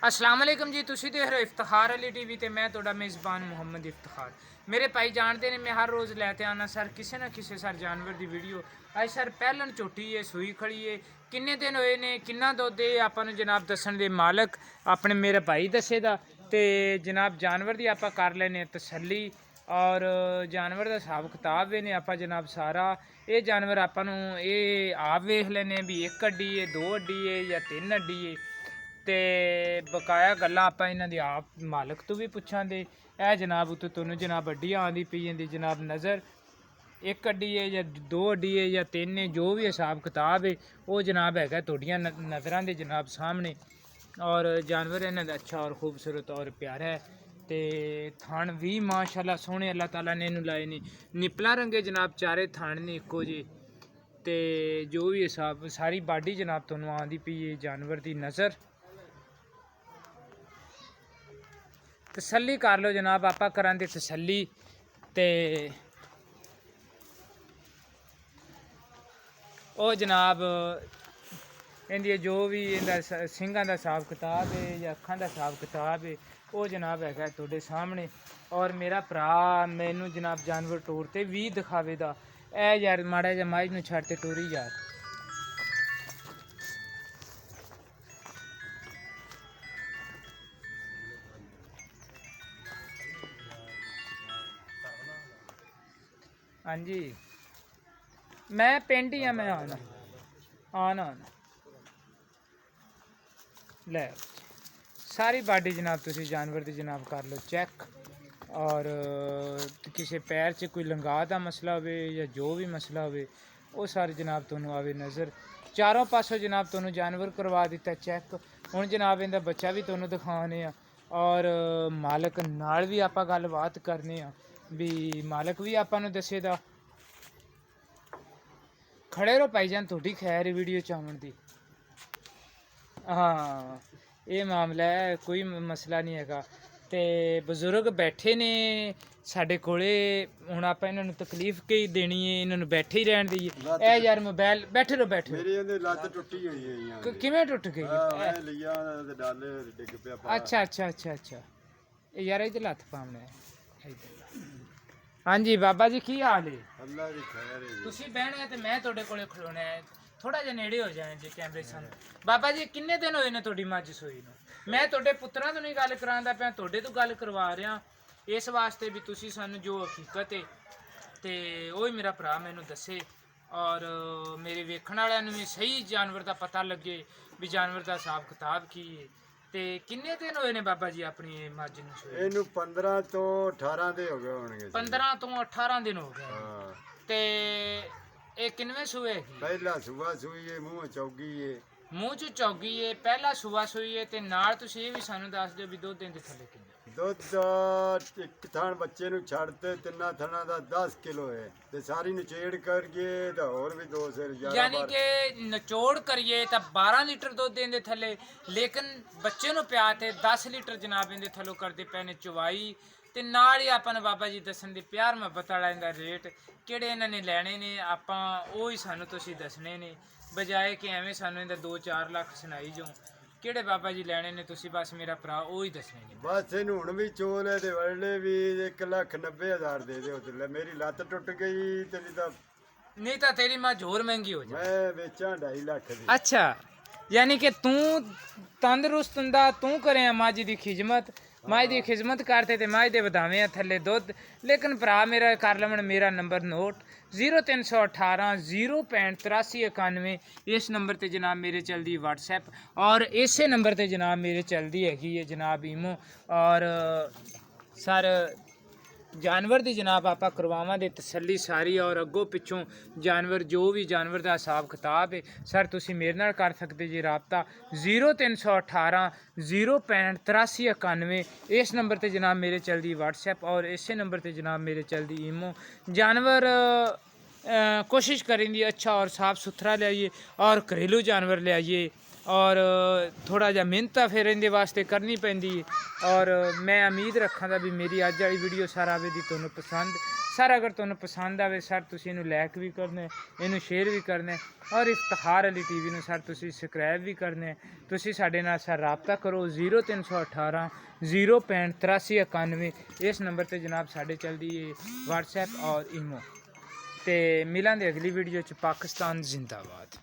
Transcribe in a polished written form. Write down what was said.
अस्सलाम वालेकुम जी, तुसी देख रहे हो इफ्तिखार अली टीवी ते मैं तुहाडा मेज़बान मुहम्मद इफ्तिखार। मेरे भाई जानते ने मैं हर रोज़ लैते आना सर किसी ना किसी सर जानवर की वीडियो। अज सर पहलन झोटी है, सूई खड़ी है, किन्ने दिन होए ने, किन्ना दुद्ध है, आपां नूं जनाब दस्सण दे मालक अपने मेरे भाई दस्से दा। ते जनाब जानवर की आपां कर लैने तसल्ली और जानवर का हिसाब किताब भी ने आपां जनाब सारा। ये जानवर आपां नूं ये आप वेख लैने भी एक हड्डी है, दो हड्डी है या तीन हड्डी है। ਤੇ ਬਕਾਇਆ ਗੱਲਾਂ ਆਪਾਂ ਇਹਨਾਂ ਦੀ ਆਪ ਮਾਲਕ ਤੋਂ ਵੀ ਪੁੱਛਾਂਗੇ। ਇਹ ਜਨਾਬ ਉੱਤੇ ਤੁਹਾਨੂੰ ਜਨਾਬ ਅੱਡੀਆਂ ਆਂਦੀ ਪਈ ਜਾਂਦੀ ਜਨਾਬ ਨਜ਼ਰ ਇੱਕ ਅੱਡੀ ਹੈ ਜਾਂ ਦੋ ਅੱਡੀ ਹੈ ਜਾਂ ਤਿੰਨ ਹੈ, ਜੋ ਵੀ ਹਿਸਾਬ ਕਿਤਾਬ ਹੈ ਉਹ ਜਨਾਬ ਹੈਗਾ ਤੁਹਾਡੀਆਂ ਨਜ਼ਰਾਂ ਦੇ ਜਨਾਬ ਸਾਹਮਣੇ। और जानवर इन्हां दा अच्छा और खूबसूरत और प्यारा है। तो थान भी माशाल्लाह सोहने अल्लाह ताला ने इन्हूं लाए ने, निपला रंगे जनाब चारे थान ने इक्को जे। तो जो भी हिसाब सारी बाडी जनाब तुहानूं आंदी पई है जानवर की नज़र। तसल्ली कर लो जनाब, आपा करांदे तसल्ली। ते ओ जनाब इंदी जो भी इंदा सिंगां दा हिसाब किताब है या अखां दा हिसाब किताब है वो जनाब है तुहाडे सामने। और मेरा भरा मैनू जनाब जानवर टूर ते भी दिखावे दा। ए यार माड़ा जिहा मझ नूं छड्ड ते टुरी यार। हाँ जी मैं पिंड ही हाँ, मैं आना आना आना ले सारी बाडी जनाब तुसी जानवर की जनाब कर लो चेक। और किसी पैर च कोई लंगा का मसला हो या जो भी मसला हो वो सारे जनाब तुहानूं आवे नज़र। चारों पासों जनाब तुहानूं जानवर करवा दिता चेक। हुण जनाब इहदा बच्चा भी तुहानूं दिखाने आ और मालक नाल भी आपां गलबात करने आ भी मालक भी आपां नूं दस्से दा। खड़े रहो भाईजान, थोड़ी खैर वीडियो च आउण दी। हाँ ये मामला है, कोई मसला नहीं हैगा। तो बजुर्ग बैठे ने साडे कोले, हुण आपां इन्हां नूं तकलीफ कई देनी है, इन्हां नूं बैठे ही रहण दईए। ए यार मोबाइल बैठे रहो बैठे मेरी ਇਹਦੀ ਲੱਤ ਟੁੱਟੀ ਹੋਈ ਹੈ ਯਾਰ। किवें टुट गई? ਮੈਂ ਲਿਆ ਤੇ ਡਾਲੇ ਡਿੱਗ ਪਿਆ ਪਾ। अच्छा अच्छा अच्छा अच्छा ये यार इधर हत्थ पावना है। हाँ जी बाबा जी की हाल है? ਅੱਲਾ ਦੀ ਖੈਰ ਹੈ। ਤੁਸੀਂ ਬਹਿਣਾ ਹੈ ਤੇ ਮੈਂ ਤੁਹਾਡੇ ਕੋਲੇ ਖਲੋਣਾ ਹੈ। ਥੋੜਾ ਜਿਹਾ ਨੇੜੇ ਹੋ ਜਾਏ ਜੇ ਕੈਮਰੇ ਸਾਹਮਣੇ। ਬਾਬਾ ਜੀ ਕਿੰਨੇ ਦਿਨ ਹੋਏ ਨੇ ਤੁਹਾਡੀ ਮੱਝ ਸੂਈ ਨੂੰ? ਮੈਂ ਤੁਹਾਡੇ ਪੁੱਤਰਾਂ ਤੋਂ ਨਹੀਂ ਗੱਲ ਕਰਾਂਦਾ ਪਿਆ, ਤੁਹਾਡੇ ਤੋਂ ਗੱਲ ਕਰਵਾ ਰਿਹਾ ਇਸ ਵਾਸਤੇ ਵੀ ਤੁਸੀਂ ਸਾਨੂੰ ਜੋ ਹਕੀਕਤ ਹੈ ਤੇ ਉਹ ਹੀ ਮੇਰਾ ਭਰਾ ਮੈਨੂੰ ਦੱਸੇ और मेरे वेखण वालिਆਂ ਨੂੰ ਵੀ ਸਹੀ ਜਾਨਵਰ ਦਾ ਪਤਾ ਲੱਗੇ ਵੀ ਜਾਨਵਰ ਦਾ ਹਿਸਾਬ ਕਿਤਾਬ ਕੀ ਹੈ। ਤੇ ਕਿੰਨੇ ਦਿਨ ਹੋਏ ਨੇ ਬਾਬਾ ਜੀ ਆਪਣੀ ਮੱਝ ਨੂੰ ਸੂਈ? ਇਹਨੂੰ 15 ਤੋਂ 18 ਦੇ ਹੋ ਗਏ ਹੋਣਗੇ। 15 ਤੋਂ 18 ਦਿਨ ਹੋ ਗਏ। ਹਾਂ ਤੇ ਇਹ ਕਿੰਨਵੇਂ ਸੂਏ ਹੈਗੀ? ਪਹਿਲਾ ਸੁਬਾ ਸੂਈ ਹੈ, ਮੂੰਹ ਚੌਗੀ ਹੈ। ਮੂੰਹ ਚ ਚੌਗੀ ਏ, ਪਹਿਲਾ ਸੂਆ ਸੂਈ ਏ। ਤੇ ਨਾਲ ਤੁਸੀਂ ਇਹ ਵੀ ਸਾਨੂੰ ਦੱਸ ਦਿਓ ਵੀ ਦੁੱਧ ਦਿਨ ਦੇ ਥੱਲੇ ਕਿੰਨਾ ਦੁੱਧ ਇੱਕ ਥਣ ਬੱਚੇ ਨੂੰ ਛੱਡ ਤੇ ਤਿੰਨਾਂ ਥਣਾਂ ਦਾ 10 ਕਿਲੋ ਹੈ ਤੇ ਸਾਰੀ ਨਿਚੇੜ ਕਰਕੇ ਤਾਂ ਹੋਰ ਵੀ 2 ਸਿਰ ਜ਼ਿਆਦਾ। ਯਾਨੀ ਕਿ ਨਿਚੋੜ ਕਰੀਏ ਤਾਂ 12 ਲੀਟਰ ਦੁੱਧ ਦੇਣ ਦੇ ਥੱਲੇ, ਲੇਕਿਨ ਬੱਚੇ ਨੂੰ ਪਿਆ ਤੇ 10 ਲੀਟਰ ਜਨਾਬ ਇਹਦੇ ਥੱਲੋਂ ਕਰਦੇ ਪਏ ਨੇ ਚਵਾਈ। ਤੇ ਨਾਲ ਹੀ ਆਪਾਂ ਨੂੰ ਬਾਬਾ ਜੀ ਦੱਸਣ ਦੇ ਪਿਆਰ ਮੁਹੱਬਤ ਵਾਲਾ ਇਹਦਾ ਰੇਟ ਕਿਹੜੇ ਇਹਨਾਂ ਨੇ ਲੈਣੇ ਨੇ, ਆਪਾਂ ਉਹ ਹੀ ਸਾਨੂੰ ਤੁਸੀਂ ਦੱਸਣੇ ਨੇ, ਬਜਾਏ ਕਿ ਐਵੇਂ ਸਾਨੂੰ ਇਹਦਾ 2-4 ਲੱਖ ਸੁਣਾਈ ਜਾਓ। ਕਿਹੜੇ ਬਾਬਾ ਜੀ ਲੈਣੇ ਨੇ ਤੁਸੀਂ ਬਸ ਮੇਰਾ ਭਰਾ ਉਹ ਹੀ ਦੱਸਣੇ ਨੇ। ਬਸ ਇਹਨੂੰ ਹੁਣ ਵੀ ਚੋਲ ਹੈ ਤੇ ਵਰਲੇ ਵੀ 1,90,000 ਦੇ ਦਿਓ ਤੇ ਮੇਰੀ ਲੱਤ ਟੁੱਟ ਗਈ ਤੇ ਨਹੀਂ ਤਾਂ ਤੇਰੀ ਮਾਂ ਹੋਰ ਮਹਿੰਗੀ ਹੋ ਜਾਏ। ਮੈਂ ਵੇਚਾਂ 2.5 ਲੱਖ ਦੀ। ਅੱਛਾ ਯਾਨੀ ਕਿ ਤੂੰ ਤੰਦਰੁਸਤ ਹੁੰਦਾ, ਤੂੰ ਕਰੇ ਮੱਝ ਦੀ ਖਿਦਮਤ, ਮੱਝ ਦੀ ਖਿਦਮਤ ਕਰਤੇ ਤੇ ਮੱਝ ਦੇ ਵਧਾਵੇਂ ਥੱਲੇ ਦੁੱਧ। ਲੇਕਿਨ ਭਰਾ ਮੇਰਾ ਕਰ ਲਵਣ ਮੇਰਾ ਨੰਬਰ ਨੋਟ 0318 065 8391। इस नंबर पर जनाब मेरे चलती व्हाट्सएप और इसे नंबर पर जनाब मेरे चलती हैगी है जनाब ईमो। और सर जानवर की जनाब आप करवावां दे तसल्ली सारी और अगों पिछों जानवर जो भी जानवर का हिसाब किताब है सर तुसी मेरे नाल कर सकते जी रबता 0318 065 8391। इस नंबर पर जनाब मेरे चलती व्हाट्सएप और इसे नंबर पर जनाब मेरे चलती ईमो। जानवर कोशिश करेंगे अच्छा और साफ़ सुथरा ले आइए और घरेलू जानवर ले आइए और थोड़ा जहा मेहनत फिर इहदे वास्ते करनी पैंदी है। और मैं उम्मीद रखां दा भी मेरी अज वाली वीडियो सारा आवे दी तुहानूं पसंद। ਸਰ ਅਗਰ ਤੁਹਾਨੂੰ ਪਸੰਦ ਆਵੇ ਸਰ ਤੁਸੀਂ ਇਹਨੂੰ ਲਾਈਕ ਵੀ ਕਰਨਾ, ਇਹਨੂੰ ਸ਼ੇਅਰ ਵੀ ਕਰਨਾ, ਔਰ ਇਫਤਿਖਾਰ ਅਲੀ ਟੀਵੀ ਨੂੰ ਸਰ ਤੁਸੀਂ ਸਬਸਕ੍ਰਾਈਬ ਵੀ ਕਰਨਾ। ਤੁਸੀਂ ਸਾਡੇ ਨਾਲ ਸਰ ਰਾਬਤਾ ਕਰੋ 0318 0658391। ਇਸ ਨੰਬਰ ਤੇ ਜਨਾਬ ਸਾਡੇ ਚੱਲਦੀ ਹੈ WhatsApp ਔਰ ਈਮੋ। ਤੇ ਮਿਲਾਂਗੇ ਅਗਲੀ ਵੀਡੀਓ ਚ। ਪਾਕਿਸਤਾਨ ਜ਼ਿੰਦਾਬਾਦ।